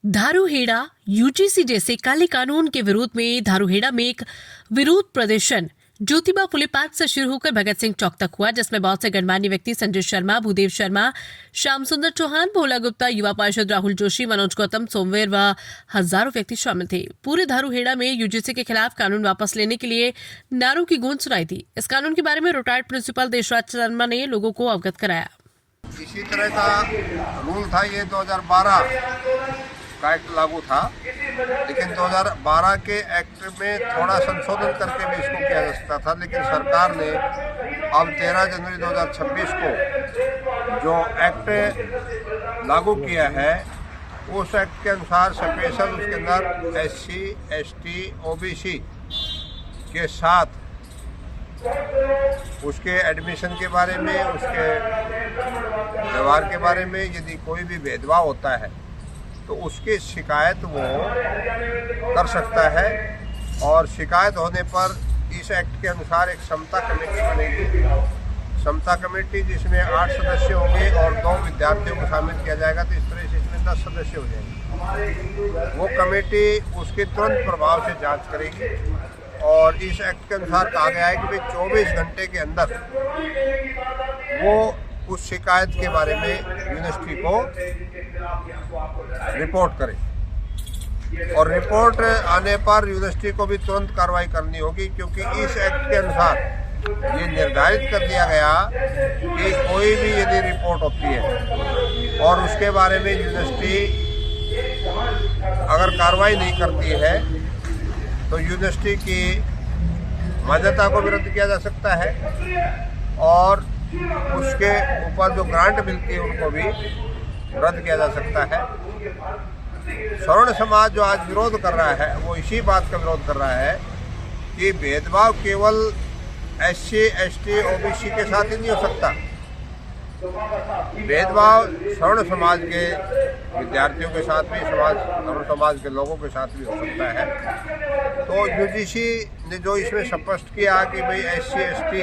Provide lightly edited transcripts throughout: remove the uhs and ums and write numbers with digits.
Dharuhera UGC जैसे काले कानून के विरोध में धारूहेड़ा में एक विरोध प्रदर्शन ज्योतिबा फुले पार्क से शुरू होकर भगत सिंह चौक तक हुआ, जिसमें बहुत से गणमान्य व्यक्ति संजय शर्मा, भूदेव शर्मा, श्याम सुंदर चौहान, भोला गुप्ता, युवा पार्षद राहुल जोशी, मनोज गौतम, सोमवीर व हजारों व्यक्ति शामिल थे। पूरे धारूहेड़ा में यूजीसी के खिलाफ कानून वापस लेने के लिए नारों की गूंज सुनाई थी। इस कानून के बारे में रिटायर्ड प्रिंसिपल देशराज शर्मा ने लोगों को अवगत कराया। इसी तरह का रूल था, ये 2012 का एक्ट लागू था, लेकिन 2012 के एक्ट में थोड़ा संशोधन करके भी इसको किया जा सकता था, लेकिन सरकार ने अब 13 जनवरी 2026 को जो एक्ट लागू किया है उस एक्ट के अनुसार स्पेशल उसके अंदर SC, ST, OBC के साथ उसके एडमिशन के बारे में, उसके व्यवहार के बारे में यदि कोई भी भेदभाव होता है तो उसकी शिकायत वो कर सकता है। और शिकायत होने पर इस एक्ट के अनुसार एक समता कमेटी बनेगी। समता कमेटी जिसमें 8 सदस्य होंगे और 2 विद्यार्थियों को शामिल किया जाएगा, तो इस तरह से इसमें 10 सदस्य हो जाएंगे। वो कमेटी उसके तुरंत प्रभाव से जांच करेगी और इस एक्ट के अनुसार कहा गया है कि भाई 24 घंटे के अंदर वो उस शिकायत के बारे में यूनिवर्सिटी को रिपोर्ट करे और रिपोर्ट आने पर यूनिवर्सिटी को भी तुरंत कार्रवाई करनी होगी, क्योंकि इस एक्ट के अनुसार ये निर्धारित कर दिया गया कि कोई भी यदि रिपोर्ट होती है और उसके बारे में यूनिवर्सिटी अगर कार्रवाई नहीं करती है तो यूनिवर्सिटी की मान्यता को भी रद्द किया जा सकता है और उसके ऊपर जो ग्रांट मिलती है उनको भी रद्द किया जा सकता है। स्वर्ण समाज जो आज विरोध कर रहा है वो इसी बात का विरोध कर रहा है कि भेदभाव केवल SC, ST, OBC के साथ ही नहीं हो सकता। भेदभाव स्वर्ण समाज के विद्यार्थियों के साथ भी, स्वर्ण समाज के लोगों के साथ भी हो सकता है। तो यूजीसी ने जो इसमें स्पष्ट किया कि भाई SC, ST,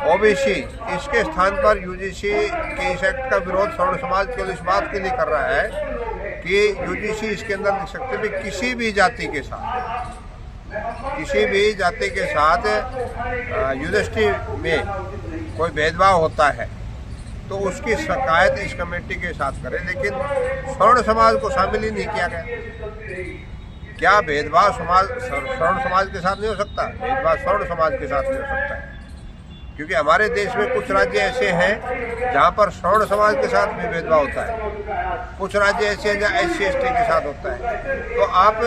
OBC इसके स्थान पर यूजीसी के इस एक्ट का विरोध स्वर्ण समाज केवल इस बात के लिए कर रहा है कि यूजीसी इसके अंदर लिख सकते भी किसी भी जाति के साथ, किसी भी जाति के साथ यूनिवर्सिटी में कोई भेदभाव होता है तो उसकी शिकायत इस कमेटी के साथ करें, लेकिन स्वर्ण समाज को शामिल ही नहीं किया गया। क्या भेदभाव स्वर्ण समाज के साथ नहीं हो सकता? भेदभाव स्वर्ण समाज के साथ नहीं हो सकता है, क्योंकि हमारे देश में कुछ राज्य ऐसे हैं जहाँ पर स्वर्ण समाज के साथ भी भेदभाव होता है, कुछ राज्य ऐसे हैं जहाँ SC, ST के साथ होता है। तो आप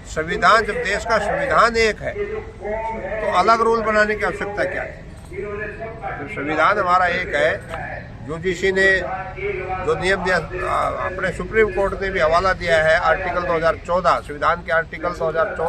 संविधान, जब देश का संविधान एक है तो अलग रूल बनाने की आवश्यकता क्या है? जब संविधान हमारा एक है, यूजीसी ने जो नियम दिया, अपने सुप्रीम कोर्ट ने भी हवाला दिया है आर्टिकल 2014, संविधान के आर्टिकल 2014